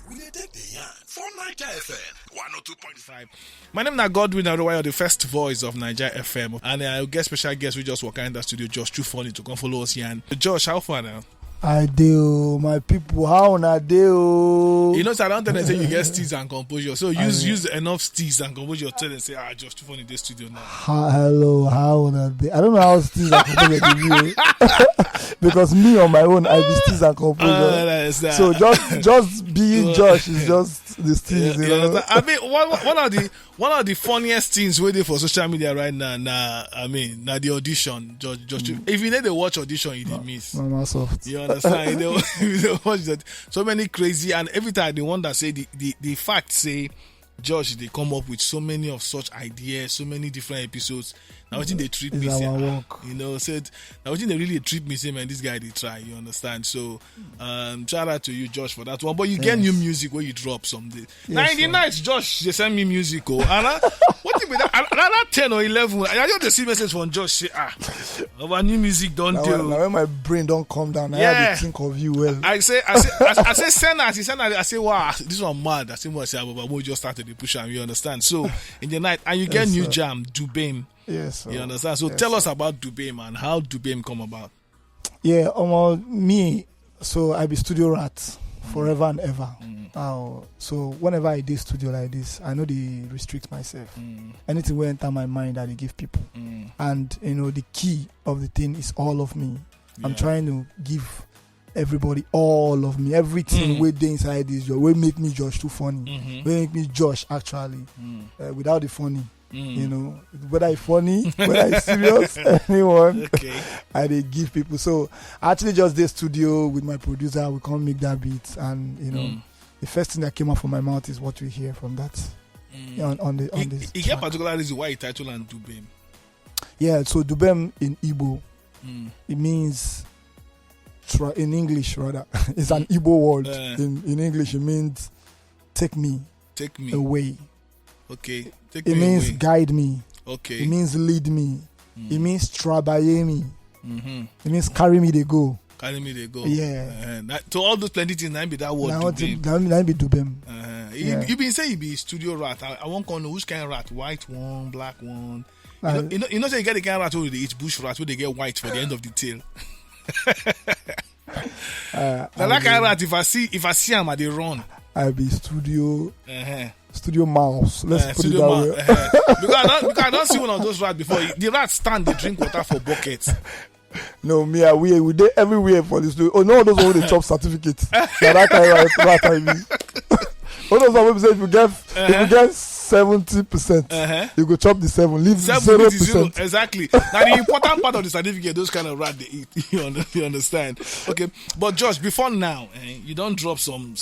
We dey take the yarn for Naija FM 102.5. My name is Godwin Adewayo, the first voice of Naija FM, and I get special guest. We just walk in the studio, Josh2Funny, to come follow us here. And Josh, how far now? I do, my people. How na do? You know, so I don't tell them say you get steez and composure. So use enough steez and composure. Tell them say, Josh2Funny this studio now. Hello, how na do? I don't know how steez and composure to be because me on my own, I be steez and composure. So just being Josh is just the steez. You know? I mean, one of the funniest things we do for social media right now. The audition. Just if you need to watch audition, you did miss. Mama soft. You understand? You watch that. So many crazy, and every time the one that say the fact say Josh, they come up with so many of such ideas, so many different episodes. Now, they treat me, say, you know, said, now, they really treat me, say, man, this guy, they try, you understand? So, shout out to you, Josh, for that one. But you get new music where you drop someday. Now, in the night, Josh, they send me music, what if that 10 or 11, I just see message from Josh, say, our new music don't do. Now, when my brain don't come down, I have to think of you well. I say, send us, I say, wow, this one mad. I say, but we just started the push, and you understand? So, in the night, and you get new jam, Dubame. Yes, you understand. So tell us about Dubame and how Dubame come about. Yeah, me. So I be studio rat forever and ever. So whenever I do studio like this, I know they restrict myself. Anything will enter my mind, I give people. And you know the key of the thing is all of me. I'm trying to give everybody all of me. Everything we do inside this job will make me Josh2Funny. Will make me Josh actually. Without the funny. You know, whether it's funny, whether it's serious, anyone, I they give people. So I actually just did studio with my producer. We can't make that beat, and you know, the first thing that came out from my mouth is what we hear from that. On this. You get particular reason why you title and Dubame. Yeah, so Dubame in Igbo, it means in English rather. It's an Igbo word. In English, it means take me away. Okay. It means guide me. Okay. It means lead me. It means trabaye me. It means carry me they go. Carry me they go. Yeah. To all those plenty things, be that word Dubame. That be Dubame. You been saying you be studio rat. I won't know which kind of rat. White one, black one. You know, say you get the kind of rat where they eat bush rat where they get white for the end of the tail. Now that kind of rat, if I see him, they run. I be studio. Studio mouse. Let's put it that way. Because I don't see one of those rats before. The rats stand, they drink water for buckets. No, me, we did everywhere for this. Oh, no, those are the chop certificates. That kind of rat I mean. All those are say if you get 70%, you go chop the 7, leave 0%. Exactly. Now the important part of the certificate, those kind of rat they eat. You understand? Okay. But Josh, before now, you don't drop some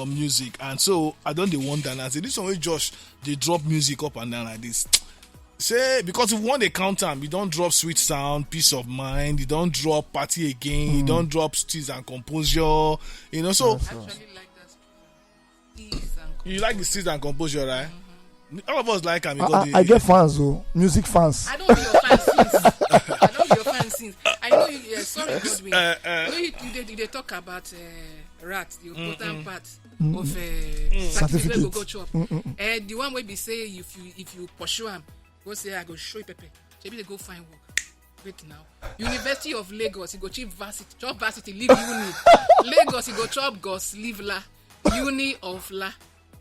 music, and so I don't wonder and I say this one way Josh they drop music up and down like this. Say because if one they count time, you don't drop sweet sound, peace of mind, you don't drop party again, you don't drop steez and composure, you know. So actually like that. You like the steez and composure, right? All of us like him. I get fans though, music fans. I don't be your fan since. I know you. Sorry, Godwin. They talk about rat, the important part of certificate we go chop. The one where they say if you pursue him, go say I go show you Pepe. Maybe they go find work. Wait now. University of Lagos, you go chop varsity, leave uni. Lagos, you go chop Gos, leave La. Uni of La.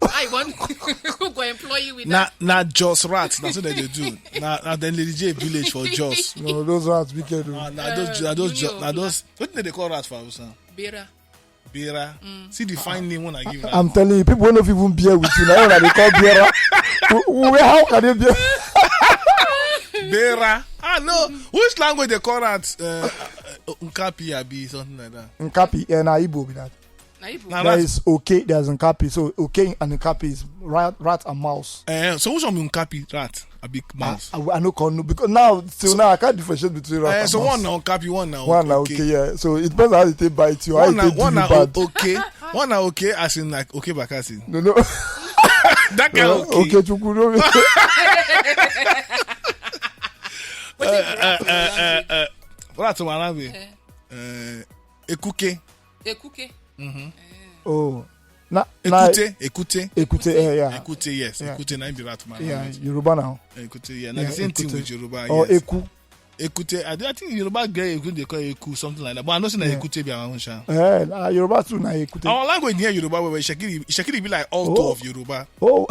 I want to go employ you with that. Not just rats. That's what they do. Now then Lady J village for Jos. No, those rats wicked. Those. What do they call rats for us now? Bera. See the fine name when I give that. I'm telling you, people don't even beer with you. Now they call Bera. How can they beer? Bera. No. Which language they call rats? Nkapi abi something like that. Nkapi and Igbo be that. There is okay, there's Nkapi. So okay and Nkapi is rat and mouse. So which one is Nkapi? Rat, a big mouse. I know because now I can't differentiate between rat and mouse. So one now Nkapi, one now okay. Yeah. So it depends how they bite you. One now okay. One now okay as in like okay bakasi. No. That kind of okay. Okay, chukuro. What's one Ekuke. Ekuke. Oh. Ekute. Yeah. Ekute, yes. Yeah. Ekute, na be rat man. Yeah, Yoruba now. Ekute, yeah. Now the same thing with Yoruba. Or yes. Eku. Ekute, I think Yoruba get Eku, they call Eku, something like that. But I know say na Ekute be our own sha. Yoruba too na Ekute. Our language near Yoruba where Shekiri be like alto of Yoruba. Oh.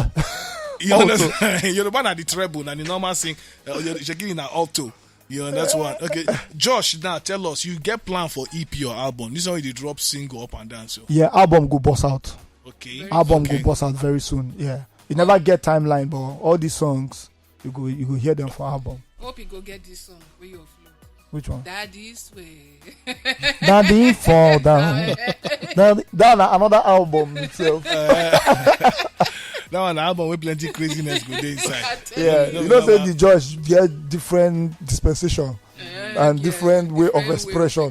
You understand? Yoruba na the treble, na the normal sing. Shekiri na alto. You know, that's one. Okay. Josh, now tell us, you get plan for EP or album. This is how you drop single up and down. So Yeah, album go bust out. okay. Album go bust out very soon. Yeah. You never get timeline, but all these songs you go hear them for album. Hope you go get this song where you flow. Which one? Daddy's way. Daddy fall down. That another album itself. That one album with plenty craziness go there inside. Yeah, you know, say the Josh get different dispensation and different way of expression.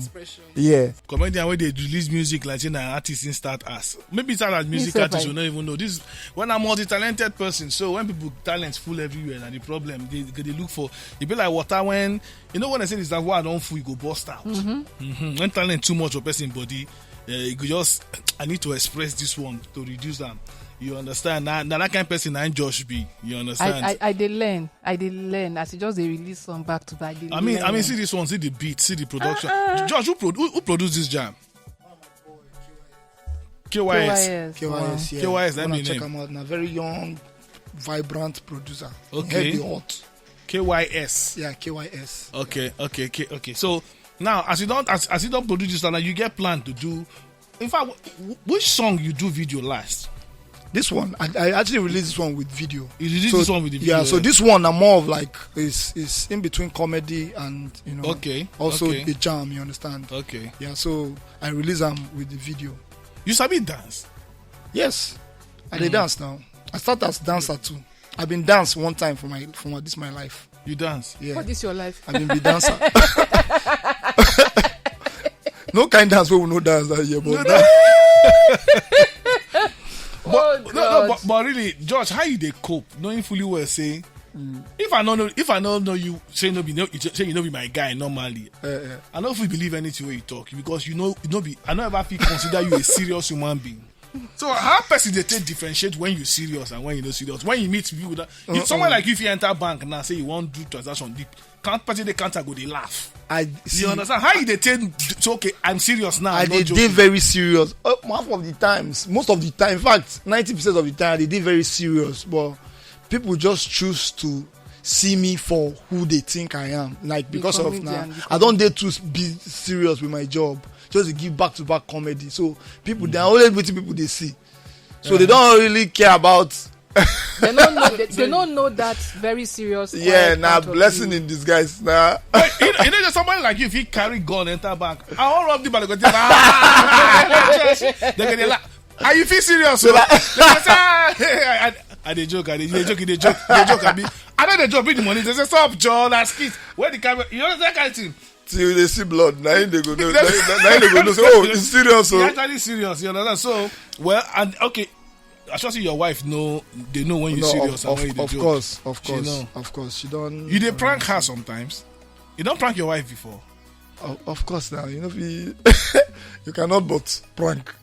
Yeah. Comedian where they release music like an artist in start as. Maybe start as music artists will not even know. This when I'm multi-talented person. So when people talents full everywhere and the problem they look for it be like water when you know when I say this that water don't full you go burst out. When talent too much of person body, you go just I need to express this one to reduce them. You understand? Now that kind of person I'm Josh be. You understand? I did learn. As you just they release some back to back. I mean, see this one, see the beat, see the production. Josh, who produced this jam? KYS. KYS, yeah. KYS, that mean check name. him out. A very young, vibrant producer. Okay. Heavy hot. KYS. Yeah, KYS. Okay. So now, as you don't produce this, now you get plan to do. In fact, which song you do video last? This one, I actually released this one with video. You released this one with the video? Yeah, so this one I'm more of like is in between comedy and also the jam, you understand? Okay. Yeah, so I release them with the video. You sabi dance? Yes. I dey dance now. I started as dancer too. I've been dance one time for this my life. You dance? Yeah. What is your life? I've been be dancer. No kind dance where we no dance that year, but But really, George, how you they cope? Knowing fully well, say, if I don't know you, say you know be my guy normally. I don't fully believe anything when you talk because I don't ever feel consider you a serious human being. So how person they take differentiate when you serious and when you not serious? When you meet people that someone like you, if you enter bank now say you want to do transaction deep, can't person they can't go they laugh. You understand? How you they take so okay, I'm serious now. I did very serious. Most of the time, in fact, 90% of the time, they did very serious. But people just choose to see me for who they think I am. Like because of now, I don't dare to be serious with my job. Just to give back-to-back comedy. So people, they are always waiting people they see. So they don't really care about. They don't know that very serious. Yeah, blessing in disguise. You know, there's somebody like you, if he carry gun enter bank, I won't rub the ball. They get laugh. Are you feel serious? I they joke. I know they joke. Bring the money. They say stop, John. Ask it. Where the camera? You know that kind of thing. Till they see blood, now they go know. Say, oh, it's serious. It's actually serious. You know. So well, and okay. I should say your wife know. They know when you're serious and when you joke. Of course. She don't. You they prank her sometimes. You don't prank your wife before. Of course now. You know, you cannot but prank.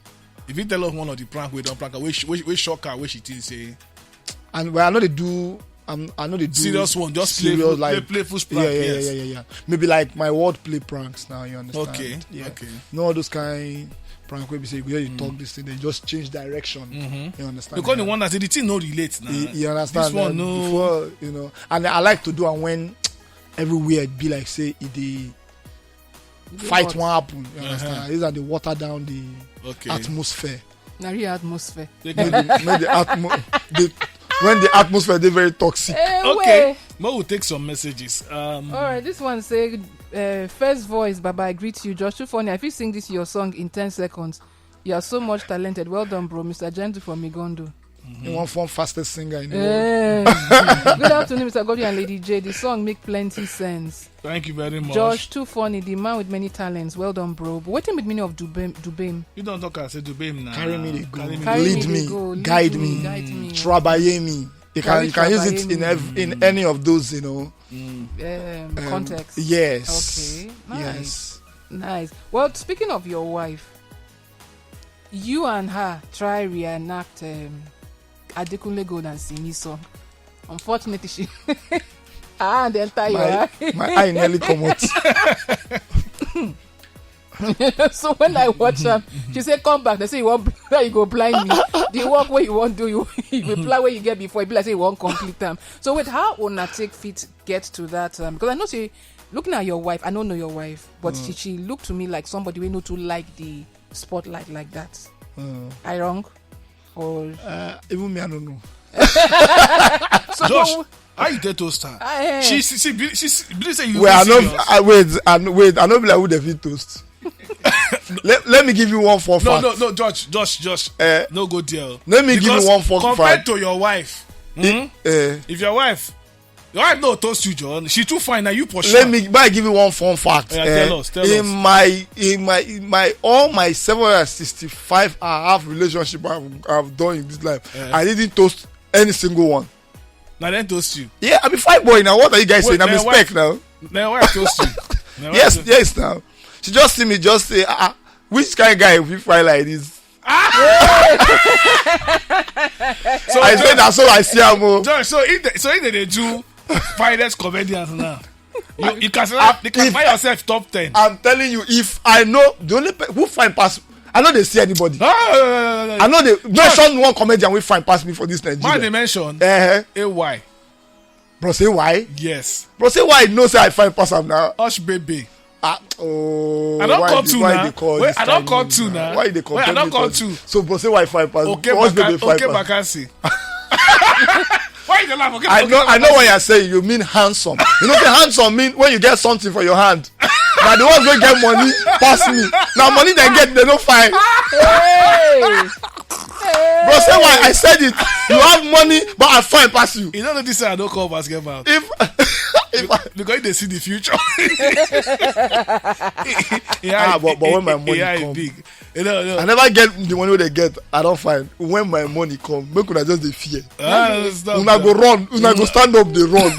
If you tell us one of the prank we don't prank her, we shock her, where she thinks say. And well, I know they do. I know they do serious one, just serious, playful prank. Yeah. Maybe like my wordplay pranks now. You understand? Okay. No, all those kind prank where we say you talk this thing, they just change direction. You understand? Because the one that say the thing no relates now. You understand? This one no. Before, you know, and I like to do and when everywhere it be like say the fight won't happen. You understand? These are the water down the atmosphere. Now real atmosphere. When the atmosphere they very toxic. Okay. But we'll take some messages. Alright, this one say first voice, Baba, I greet you. Josh2Funny, if you sing this your song in 10 seconds, you are so much talented. Well done, bro. Mr. Gentle from Migondo. One form fastest singer in the world. Good afternoon, Mr. Godwin and Lady J. The song make plenty sense. Thank you very much. Josh2Funny, the man with many talents. Well done, bro. But what the meaning of Dubame? You don't talk as a Dubame now. Carry me, go. Lead me, guide me, trabaye me. You can use it in any of those, you know. Context. Yes. Okay. Nice. Yes. Nice. Well, speaking of your wife, you and her try reenact Adekunle Gold and Simi song. Unfortunately, she and the entire my eye nearly come out. So when I watch her, she say, "Come back." They say, "You want you go blind me? The work where you want do you reply where you get before." It be like say you want complete time. So wait, how una take fit get to that? Because I know she looking at your wife. I don't know your wife, but she looked to me like somebody we know to like the spotlight like that. I wrong? Or even me, I don't know. So Josh, how you get toast her? She say you. Wait, I know be like who the fit toast. let me give you one for fact. No, Josh. No good deal. Let me give you one for fact. Compared to your wife, if your wife no toast you, John. She too fine. Now you push. Let me give you one fun fact. Tell us. In my all my 765 and a half relationship I've done in this life, I didn't toast any single one. Now then toast you. Yeah, I'm a fine boy now. What are you guys saying? I'm a spec now. Now why toast you? Yes now. She just see me just say, which kind of guy will you fry like this? So I said that's all I see. So if they do finest comedians now, you can find yourself top 10. I'm telling you, if I know the only who find pass, I know they see anybody. I know they mention one comedian we find pass me for this Nigeria. Man, they mention AY. Bro, say why? Yes. Bro, say why? No, say I find pass him now. Hush, baby. I don't call two now. I don't call two now. Why they call? I don't call two. So, bro, say why find pass? Okay, vacancy. Why you laugh? I know what you're saying. You mean handsome. You know the handsome mean when you get something for your hand. Now the ones who get money pass me. Now money they get they don't find. Bro, say why I said it. You have money, but I find pass you. You don't know this I don't call basketball. Because they see the future. But when my money come, big. I never get the money they get. I don't find. When my money come, make una just the fear. Una go run. Una go stand up. They run.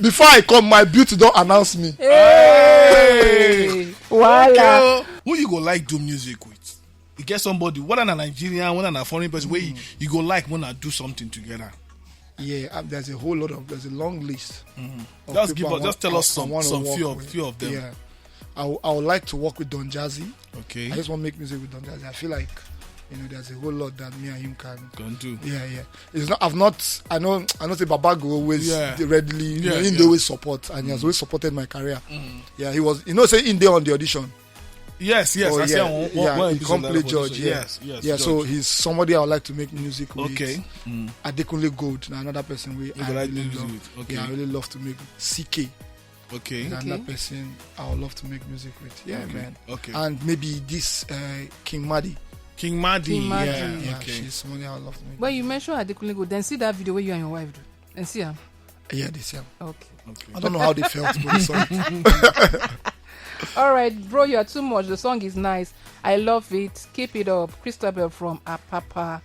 Before I come, my beauty don't announce me. Hey. Voila. Who you go like do music with? You get somebody, whether a Nigerian, whether a foreign person, where you go like when I do something together. Yeah, there's a whole lot of. There's a long list. Just tell us some few of them. Yeah, I would like to work with Don Jazzy. Okay. I just want to make music with Don Jazzy. I feel like there's a whole lot that me and him can do. Yeah. It's not. I know. Say Baba go always readily. They always support, and he has always supported my career. Yeah, he was. Say in there on the audition. Yes. He can't play George. Yes. So he's somebody I would like to make music with. Okay. Adekunle Gold, another person I really love. Okay. Yeah, I really love to make CK. Okay. Another person I would love to make music with. Yeah, okay. Man. Okay. And maybe this King Madi. Yeah. Okay. She's somebody I would love to make. Well, you mentioned Adekunle Gold. Then see that video where you and your wife do. And see her. Yeah, they see her. Okay. I don't know how they felt, but sorry. All right, bro, you are too much. The song is nice. I love it. Keep it up. Christabel from Apapa.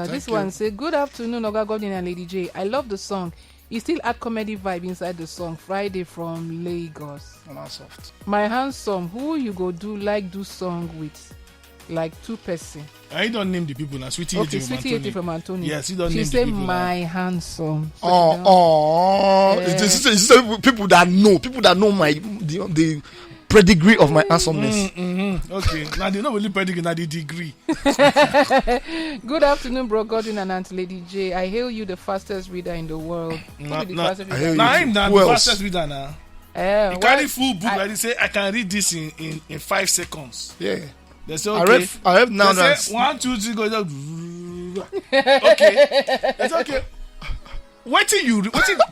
This one say, good afternoon, Oga Godin and Lady J. I love the song. You still add comedy vibe inside the song. Friday from Lagos. Soft. My handsome, who you go do song with? Like 2 person. I don't name the people now. Sweetie from Antonio. Yes, you don't she name say the people. My handsome. It's people that know my the pedigree of my handsomeness. Okay. Now they not really pedigree, now the degree. Good afternoon, bro Gordon and Aunt Lady J. I hail you, the fastest reader in the world. I'm not the fastest reader now. You carry full book like they say I can read this in 5 seconds. Yeah. They say okay. I read now. They say 1, 2, 3 go. Okay. It's okay.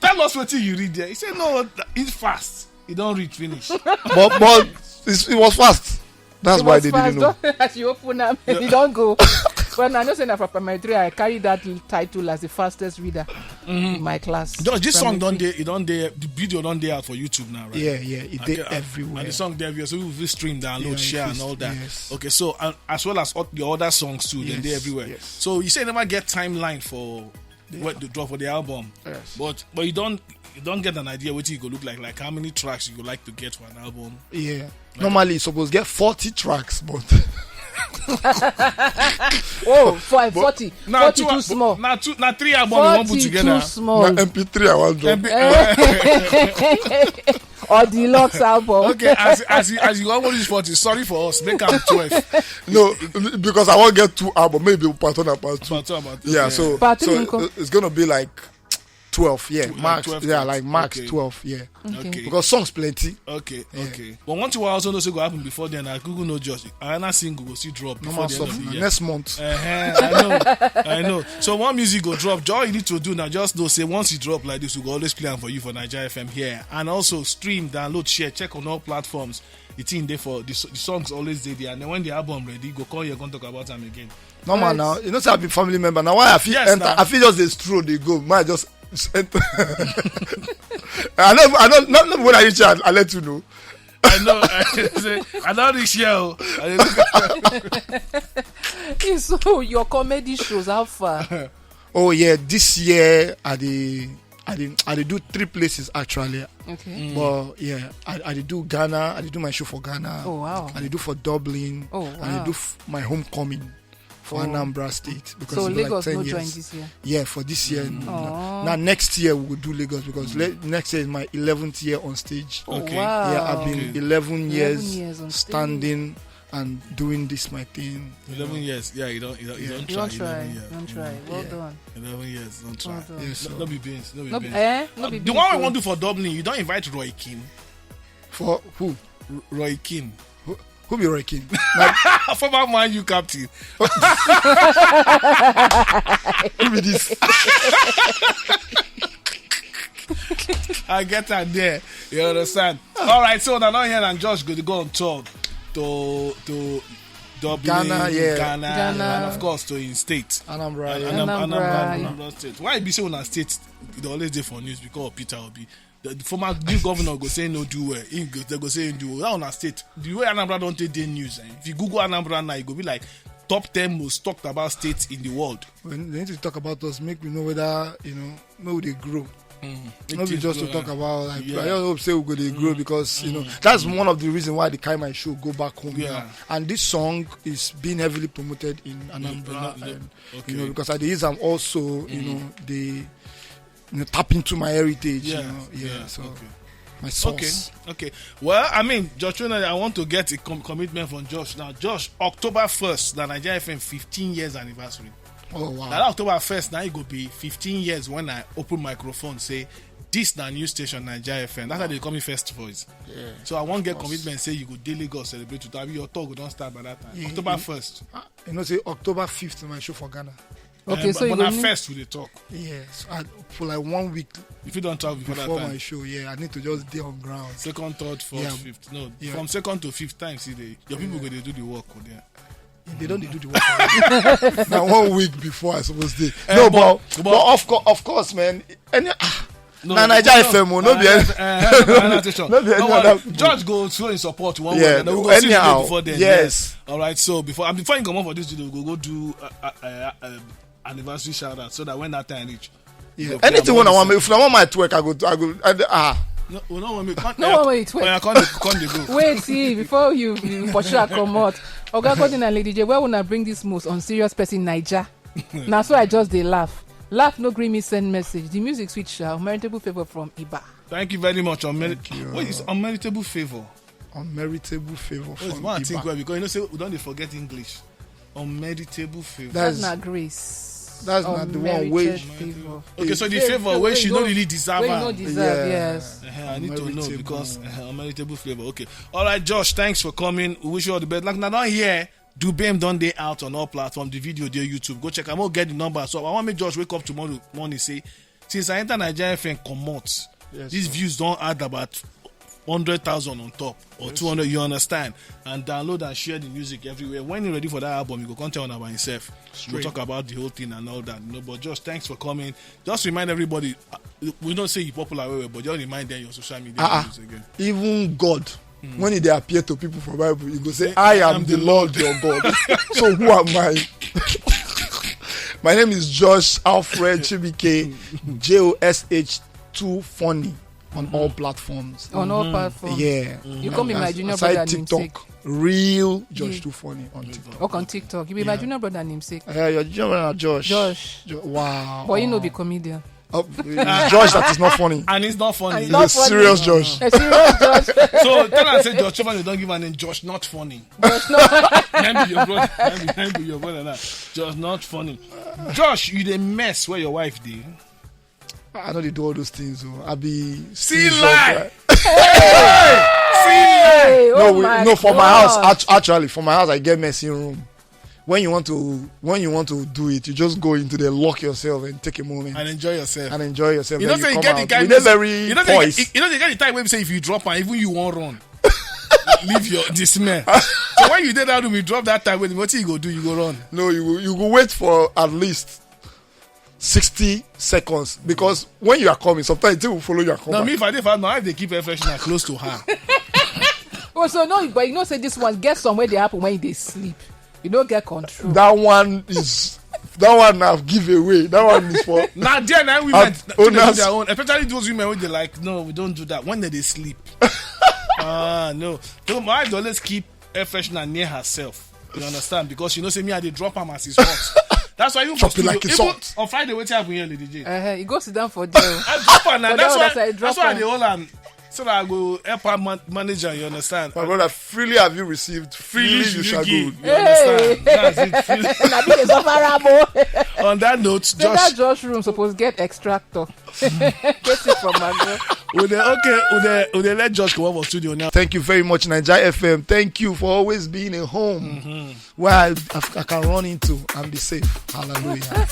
Tell us what you read there. He said no, it's fast. You don't read finish. but it was fast. That's why they didn't know. As you open up, you don't go. When I know saying that for primary 3, I carry that title as the fastest reader in my class. This song the video don't there out for YouTube now, right? Yeah, it did everywhere. And the song there, so we will stream, download, share, and all that. Yes. Okay, so as well as the other songs too, then they're everywhere. Yes. So you say you never get timeline for what to drop for the album, yes. But you don't get an idea what you go look like how many tracks you would like to get for an album. Yeah. Normally it's supposed to get 40 tracks, but Oh, 40 too small. Now 3 albums we won't put together. Too small. Now MP3 I want drop. Or deluxe album. Okay, as you almost use 40, sorry for us. Make am 12. No, because I won't get 2 albums. Maybe part 1 and part 2. Part 2 and part 2. Yeah, so it's gonna be like 12, yeah, max, 12 yeah, like max okay. 12, yeah. Okay. Because songs plenty. Okay. But one thing I also know say go happen before then, I Google no just another single go see drop before the end of the year. Next month. I know. So one music go drop. All you need to do now just know say once you drop like this, we go always play am for you for Naija FM here, and also stream, download, share, check on all platforms. The thing there for the songs always there, and then when the album ready, go call you, go talk about them again. No man, now you know say I be family member. Now why I feel enter? I feel just a stroll they go. Man, just enter. I know. Not when I reach out, I let you know. I know. I know this year. So your comedy shows how far? Oh yeah, this year I did do 3 places actually. Okay. But yeah, I did do Ghana. I did do my show for Ghana. Oh wow. I did do for Dublin. Oh wow. I did do my homecoming for Anambra State because so it's Lagos like 10 no years. join this year. Yeah, for this year. Now next year we will do Lagos because next year is my 11th year on stage. Oh Okay. wow. Yeah, I've been 11 years on stage. standing and doing this my thing. 11 years. Yeah, you don't try. You don't try. Well done. 11 years. Don't try. Well done. Yeah, so No be beans. No be No, beans. no be The beans, one we so- want to do for Dublin, you don't invite Roy Keane. for who? Roy Keane. Who be Roy King? Former Man U captain. Who be this? I get that there. You understand? All right, so now here and Josh going to go on tour to Dublin, Ghana, yeah. Ghana. and of course to in state. Anambra. Yeah. Anambra state. Why be say una state? They always dey for news because of Peter Obi. The former new governor go say no do well. They go say do well. That una state. The way Anambra don't take the news. If you Google Anambra now, it go be like top 10 most talked about states in the world. When they need to talk about us, make me know whether maybe they grow. Not be just to talk about like I just hope say we go they grow because that's one of the reasons why the carry my show go back home now. And this song is being heavily promoted in Anambra and, because I use them also they tap into my heritage so my source. Okay. Well, I mean, Josh2Funny, I want to get a commitment from Josh now. Josh, October 1st, the Naija FM 15 years anniversary. Oh wow! Now October 1st, now it go be 15 years when I open microphone say this the new station Naija FM. That's how they call me First Voice. Yeah. So I won't get commitment say you go daily go celebrate to have your talk don't start by that time. Yeah, October 1st. Say October 5th my show for Ghana. Okay, so but at first we dey talk. Yes, for like 1 week. If you don't talk before that time. My show, I need to just be on ground. Second, third, fourth, fifth. No, from second to fifth time, your people go they do the work for there. They don't do the work. Now 1 week before I supposed to. No, but of course, man. Naija FM no be any George go show in support one way, and then we go see the before then. Yes. All right. So before you come on for this video, we go do anniversary shout out so that when that time reach. Yeah. Anything when I want, if I want my twerk, I go. No, we don't want me. No one wait. Can't go. Wait, see before you for sure come out. Oga Godin and Lady J, where will I bring this most unserious person Naija? Now so I just they laugh. Laugh no green me send message. The music switch unmeritable favor from Iba. Thank you very much. What is unmeritable favor? Unmeritable favor from Iba. I think because say we don't forget English. Unmeritable favor. That's not grace. That's not the one way. Okay, so the favor where she don't really deserve. Where you don't deserve, yes. I need to know because unmeritable favor. Okay. All right, Josh. Thanks for coming. We wish you all the best. Like now not here. Dubame done day out on all platforms. The video there YouTube. Go check. I'm gonna get the number. So I want me Josh wake up tomorrow morning say since I enter Naija FM commot. These views don't add about 100,000 on top or 200. You understand? And download and share the music everywhere. When you're ready for that album, you go come tell about yourself. We'll talk about the whole thing and all that. But Josh, thanks for coming. Just remind everybody. We don't say you're popular, but just remind them your social media again. Even God. When they appear to people from Bible, you go say, I am the Lord your God. So who am I? My name is Josh Alfred Chibike, Josh2Funny on all platforms. On all platforms. Yeah. You call me my junior aside brother TikTok, namesake. real Josh2Funny on TikTok. Okay, on TikTok. You be my junior brother namesake. Your junior brother Josh. Wow. But you know, be comedian. Josh, that is not funny. And it's not funny. He's a serious Josh. A serious Josh. So tell her, say Josh2Funny, don't give her name Josh, not funny. Josh, no. Maybe your brother. Maybe your brother. Just not funny. Josh, you the mess where your wife did. I know they do all those things. So I be See lie. Hey, No, for my house. Actually, for my house, I get messy room. When you want to do it, you just go into there, lock yourself, and take a moment And enjoy yourself. and enjoy yourself. You know, Then say you come get the out kind with a very you poise. know, they get the time where you say if you drop and even you won't run. Leave the smell. So when you did that room, you drop that time, what you go do? You go run. No, you go wait for at least 60 seconds because when you are coming, sometimes it will follow you. Now, me, if I did find my wife, they keep air freshener close to her. Oh, so no, but you know, say this one get somewhere they happen when they sleep. You don't get control. That one now give away. That one is for Now, there now women do owners. their own, especially those women who they like. No, we don't do that. When they sleep. No. So my wife always keep air freshener near herself. You understand? Because you know, say me, I they drop her as it's hot. That's why even for studio, like it's even hot. on Friday, wait happen here, Lady J. You go sit down for dinner. I drop her now. For That's that why. one, That's why they hold on. So that I go help her manager. You understand? My brother, freely have you received, freely you shall give. go. You understand? That's it. Freely. Na be the sufferable. On that note, So that Josh, Josh room supposed get extractor. Get it from my girl. would they let Josh come up for studio now? Thank you very much, Naija FM. Thank you for always being a home where I can run into and be safe. Hallelujah.